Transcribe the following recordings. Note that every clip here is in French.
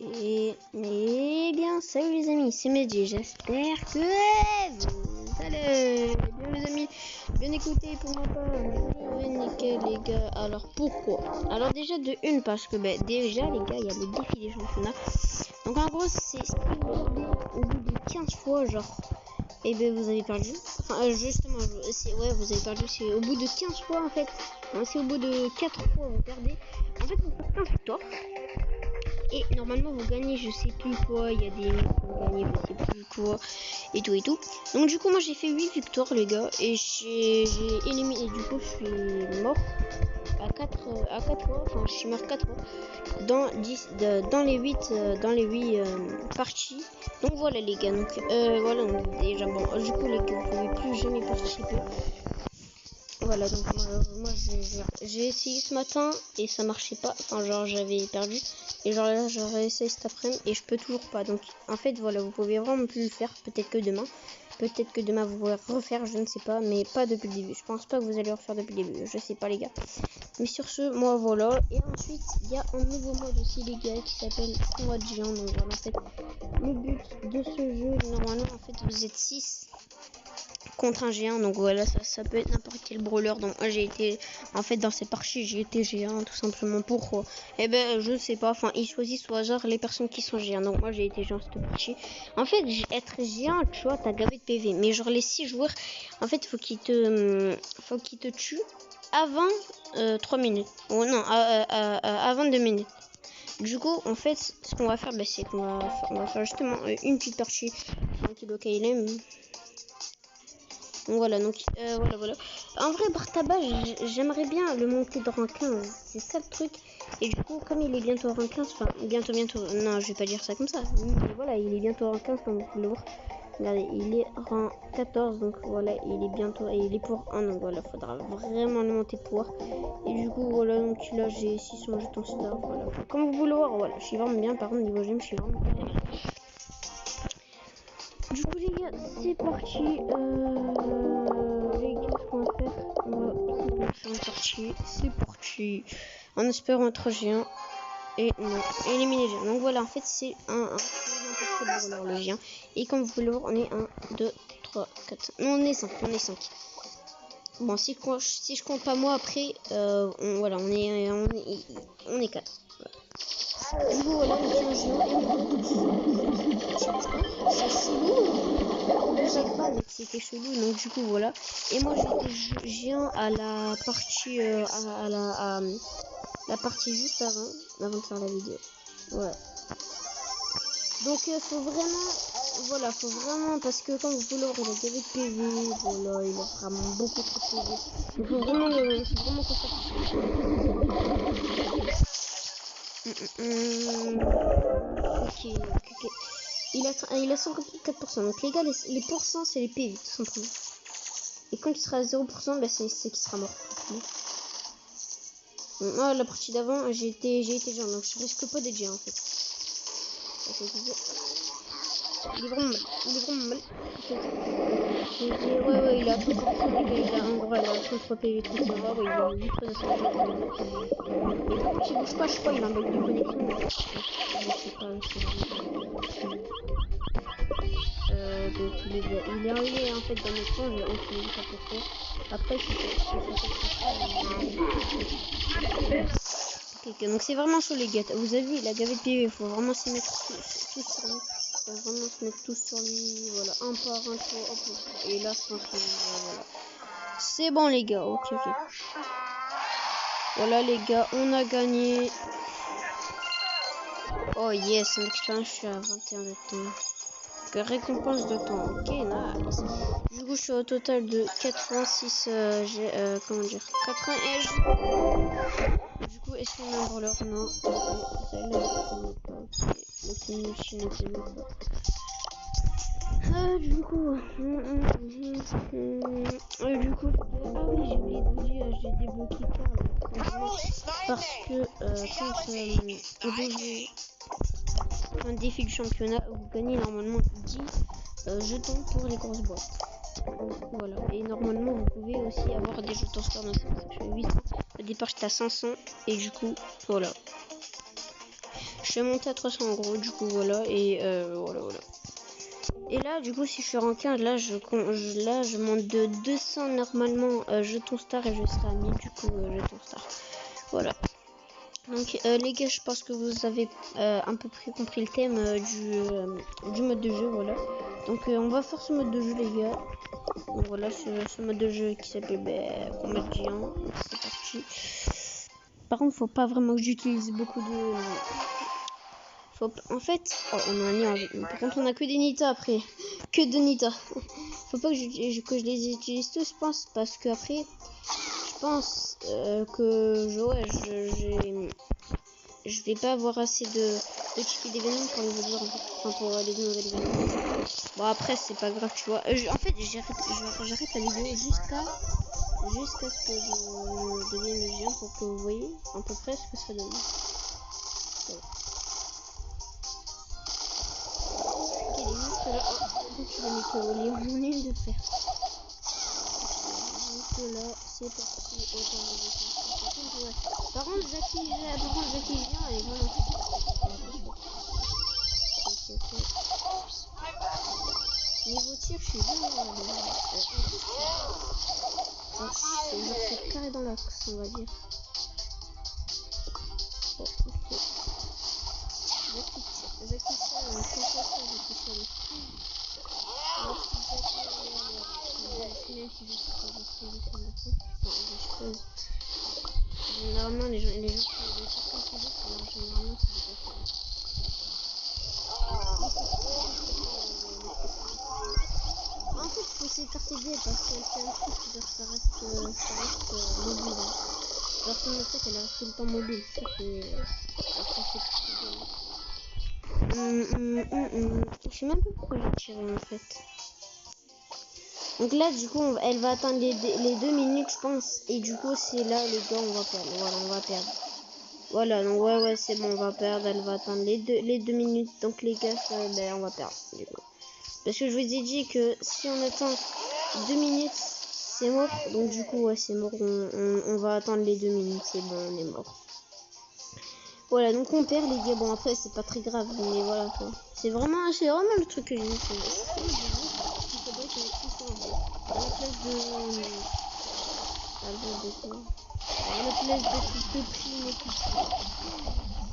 Et bien, salut les amis, c'est Mehdi, j'espère que vous allez bien les amis, bien écoutez pour ma part, je vais niquer les gars. Alors pourquoi? Alors déjà de une parce que déjà les gars, il y a le défi des championnats. Donc en gros, c'est si vous perdez au bout de 15 fois, genre, et ben vous avez perdu. Enfin justement, ouais, vous avez perdu, c'est au bout de 15 fois en fait. C'est au bout de 4 fois vous perdez. En fait, vous faites 15 victoires. Et normalement vous gagnez je sais plus quoi, il y a des mecs qui ont gagné je sais plus quoi et tout. Donc du coup moi j'ai fait 8 victoires les gars et j'ai éliminé, et du coup je suis mort à 4 fois, enfin je suis mort 4 fois dans les 8 parties. Donc voilà les gars, donc voilà donc, déjà bon du coup les gars vous pouvez plus jamais participer. Voilà donc moi j'ai essayé ce matin et ça marchait pas, enfin genre j'avais perdu et genre là j'aurais essayé cet après-midi et je peux toujours pas. Donc en fait voilà, vous pouvez vraiment plus le faire, peut-être que demain vous pourrez refaire, je ne sais pas, mais pas depuis le début. Je pense pas que vous allez refaire depuis le début, je sais pas les gars. Mais sur ce, moi voilà. Et ensuite il y a un nouveau mode aussi les gars qui s'appelle combat de géant. Donc voilà en fait le but de ce jeu, normalement en fait vous êtes 6 contre un géant, donc voilà, ça peut être n'importe quel brawler. Donc moi j'ai été en fait dans cette partie j'ai été géant tout simplement. Pourquoi? Et ben je sais pas, enfin ils choisissent au hasard les personnes qui sont géants, donc moi j'ai été géant cette partie. En fait être géant tu vois t'as gavé de PV, mais genre les 6 joueurs en fait faut qu'ils te tuent avant 3 minutes, ou non avant 2 minutes. Du coup en fait ce qu'on va faire c'est qu'on va faire justement une petite partie tranquille au KLM. Donc voilà, donc voilà. En vrai, Bartaba, j'aimerais bien le monter de rang 15. C'est ça le truc. Et du coup, comme il est bientôt rang 15, enfin, bientôt, non, je vais pas dire ça comme ça. Mais voilà, il est bientôt rang 15, comme vous pouvez le voir. Regardez, il est rang 14, donc voilà, il est bientôt, et il est pour 1, donc voilà, faudra vraiment le monter de pouvoir. Et du coup, voilà, donc là, j'ai 600 jetons star, voilà. Enfin, comme vous pouvez le voir, voilà, je suis vraiment bien, par contre, niveau gemme, je suis vraiment bien. Du coup les gars, c'est parti. Les gars, ce qu'on va faire, on va faire une partie. C'est parti. En espérant être géant. Et non, éliminer le géant. Donc voilà, en fait c'est le géant. Et comme vous pouvez le voir, on est 1, 2, 3, 4. Non, on est 5. Bon, si je compte pas moi après, on est 4. Du coup voilà, on tient un géant. C'est chelou. Je sais pas, mais c'était chelou. Donc du coup voilà. Et moi j'étais géant à la partie la partie juste avant de faire la vidéo. Ouais. Donc faut vraiment parce que quand vous voulez il a gavé de PV, voilà, il a vraiment beaucoup trop de PV. Il faut vraiment que ça. Ok. Il a 54%. Donc les gars, les pourcents c'est les PV tout simplement. Et quand il sera à 0%, c'est qu'il sera mort. Moi la partie d'avant j'ai été géant, donc je risque pas d'être géant en fait. Il est vraiment mal. Ouais, il a 30%, les gars, il a 33 PV, 35. Ah ouais, il est ultra de 5. Et quand il bouge pas, je sais pas, il a un bug de connexion. Je sais pas, donc il est arrivé en fait dans notre camp, on ne sait pas pourquoi. Après, Ok, donc c'est vraiment chaud les gars. Vous avez vu, il a gavé de PV, il faut vraiment se mettre tous sur lui. Il faut vraiment se mettre tous sur lui. Voilà, un par un, hop. Et là, je pense que voilà. C'est bon les gars, ok. Voilà les gars, on a gagné. Oh yes, en expérience, je suis à 21 de temps. Récompense de temps, ok, nice. Du coup, je suis au total de 86, comment dire, 80 Du coup, est-ce qu'on a un brawler? Non. Du coup, ah oui, j'ai oublié de vous dire, j'ai débloqué Karl parce que quand vous jouez un défi du championnat, vous gagnez normalement 10 jetons pour les grosses boîtes. Voilà, et normalement vous pouvez aussi avoir des jetons star dans cette 800. Au départ j'étais à 500 et du coup voilà. Je Je suis monté à 300 en gros, du coup, voilà. Et voilà. Et là, du coup, si je suis rank 15, là, je monte de 200 normalement jetons star et je serai à 1000 du coup jetons star. Voilà. Donc les gars, je pense que vous avez un peu compris le thème du mode de jeu, voilà. Donc on va faire ce mode de jeu les gars. Donc voilà, ce mode de jeu qui s'appelle combat de géant. Donc c'est parti. Par contre, faut pas vraiment que j'utilise beaucoup de... En fait, on a par contre on a que des Nita après. Que de Nita. Faut pas que je les utilise tous, je pense, parce que après, je pense que je vais pas avoir assez de tickets d'événements pour les autres, enfin pour les nouvelles événements. Bon après c'est pas grave, tu vois. En fait j'arrête la vidéo jusqu'à ce que je devienne géant pour que vous voyez à peu près ce que ça donne. Voilà. Ok les monstres là, tu vas mettre on est une de frères. Donc là c'est parti, autant de défense. Par contre Zaki vient, elle est vraiment niveau tir, je suis bien c'est carré dans l'axe, on va dire. Bon, ok. Généralement, les gens qui les circoncis, alors généralement, c'est des personnes. En fait, il faut s'écarter d'elle parce qu'elle fait un truc, ça reste mobile. Genre, son attaque, elle reste tout le temps mobile. Ça, je sais même pas pourquoi j'ai tiré en fait. Donc là, du coup, elle va atteindre les 2 minutes, je pense. Et du coup, c'est là, les gars, on va perdre. Voilà, on va perdre. Voilà, donc ouais, c'est bon, on va perdre. Elle va atteindre les 2 minutes. Donc les gars, on va perdre. Du coup. Parce que je vous ai dit que si on attend 2 minutes, c'est mort. Donc du coup, ouais, c'est mort. On va attendre les 2 minutes. C'est bon, on est mort. Voilà, donc on perd les gars. Bon, après, c'est pas très grave. Mais voilà, quoi. C'est vraiment le truc que j'ai dit. Il faudrait que à la place de... À la place de prime et tout ça.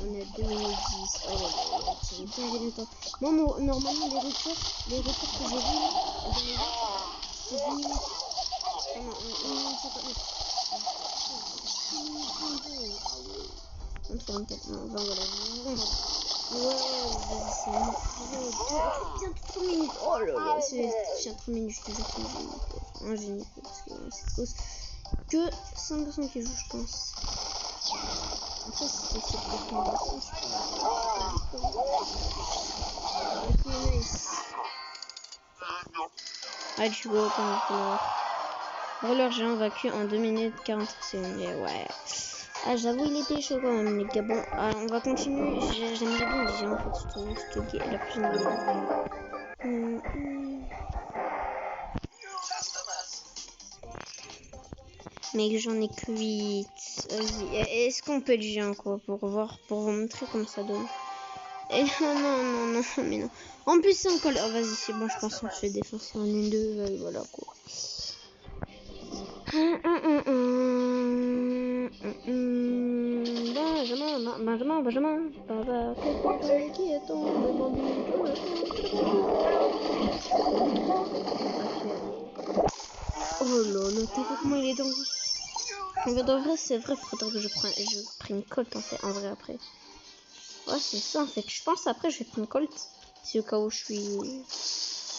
On est à 2 minutes 10. Oh là là, c'est bien gagné le temps. Moi, normalement, les retours que j'ai vus, c'est 2 minutes. Ah non, 1 minute 59. 1 minute 22. Ah ouais. On se rend peut-être. Non, voilà. Ouais, c'est bien 3 minutes. Oh là là, c'est bien 3 minutes, je te jure, c'est un génie. Parce que c'est trop. Que 5 personnes qui jouent, je pense. Après, c'était sur le combinaison, je pense. Ok, nice. Allez, tu go, comme roller géant vaincu en 2 minutes 40 secondes. Et ouais. Ah, j'avoue, il était chaud quand même, les gars. Bon, on va continuer. J'aimerais bien déjà en fait la prochaine vidéo. Mec, j'en ai que 8. Vas-y. Est-ce qu'on peut être géant quoi pour vous montrer comment ça donne? Et non, mais non. En plus, c'est encore. Oh, vas-y, c'est bon, je pense qu'on se fait défoncer en 1-2. Voilà quoi. Benjamin. Papa, qui est tombé bambi. Oh là là, t'as vu comment il est dingue. En fait, en vrai, c'est vrai, faudrait que je prenne Colt en fait, en vrai après. Ouais, c'est ça en fait. Je pense après, je vais prendre Colt. C'est au cas où je suis.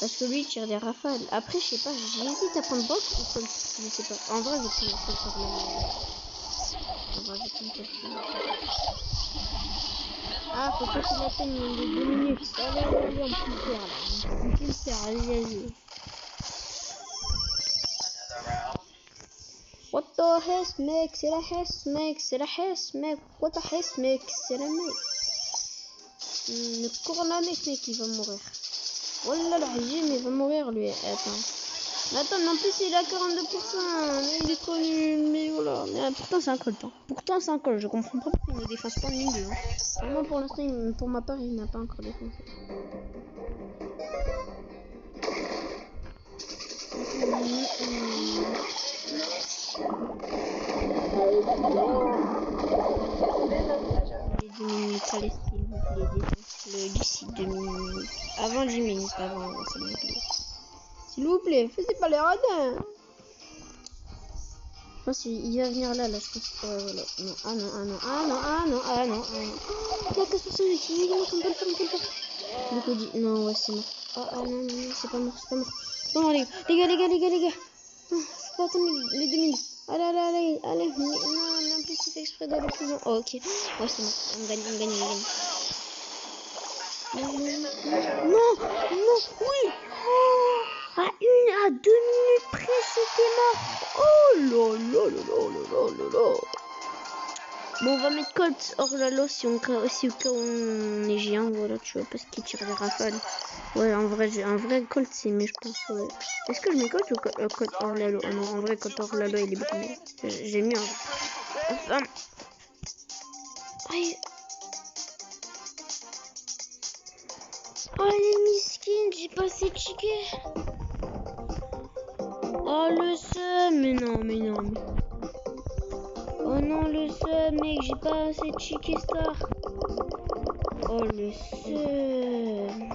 Parce que lui, il tire des rafales. Après, je sais pas, j'hésite à prendre Bolt ou Colt. Je sais pas. En vrai, je vais prendre Colt par là. En vrai, je vais prendre Colt. Ah, faut pas qu'il atteigne les 2 minutes. Allez, on peut le faire là. On peut le faire, allez. What the hell, mec? C'est la hesse, mec. What the hell, mec? C'est la mec. Le corona, mec, il va mourir. Oh là là, il va mourir, lui. Attends. Mais attends, mais en plus il a 42%. Mais il est trop nul. Mais voilà. Mais pourtant c'est un colt. Hein. Pourtant c'est un colt. Je comprends pas pourquoi il ne défonce pas le milieu. Hein. Vraiment pour l'instant, pour ma part, il n'a pas encore défoncé. Les 2 minutes, allez s'il vous plaît, défonce-le d'ici 2 minutes. Avant 10 minutes, avant, s'il vous plaît. S'il vous plaît, faisez pas les radins. Je pense qu'il va venir là, je pense. Ouais, voilà. Non, ah non, ah non, ah non, ah non, ah non, ah non. La casse pour ça, on peut le faire, on peut le faire. Du coup, non, ouais, c'est mort. Ah, ah non, non, non, c'est pas mort, c'est pas mort. Non, les gars. C'est pas attendre les 2 minutes. Allez. Non, en plus, c'est fait exprès d'aller plus loin. Oh, ok. Ouais, c'est mort. On gagne. Non, oui. Oh, à 2 minutes près, c'était mort. Oh là. Bon, on va mettre Colt hors Lalo si au cas où on est géant, voilà, tu vois, parce qu'il tire les rafales. Ouais, un vrai Colt c'est mieux, je pense, ouais. Est-ce que je mets Colt ou Colt hors Lalo? Ah non, en vrai, Colt hors Lalo, il est beaucoup mieux. J'ai mieux, en vrai. Enfin. Aïe. Oh, les miskines, j'ai pas assez checké. Oh, le seum, mais non. Oh non, le seum, mec, j'ai pas assez checké Star. Oh, le seum.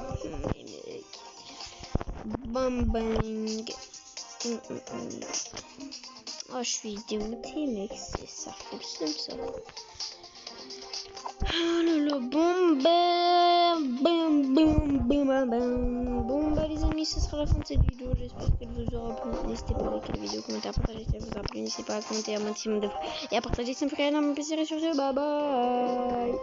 Bam bang. Oh, je suis dégoûté, mec. Ça fout le seum, ça. Oh là là, bon bah les amis, ce sera la fin de cette vidéo. J'espère qu'elle vous aura plu. N'hésitez pas à liker la vidéo, commenter, à partager si elle vous a plu. N'hésitez pas à commenter à maximum de fois et à partager si ça me ferait énormément plaisir. Et sur ce, bye bye.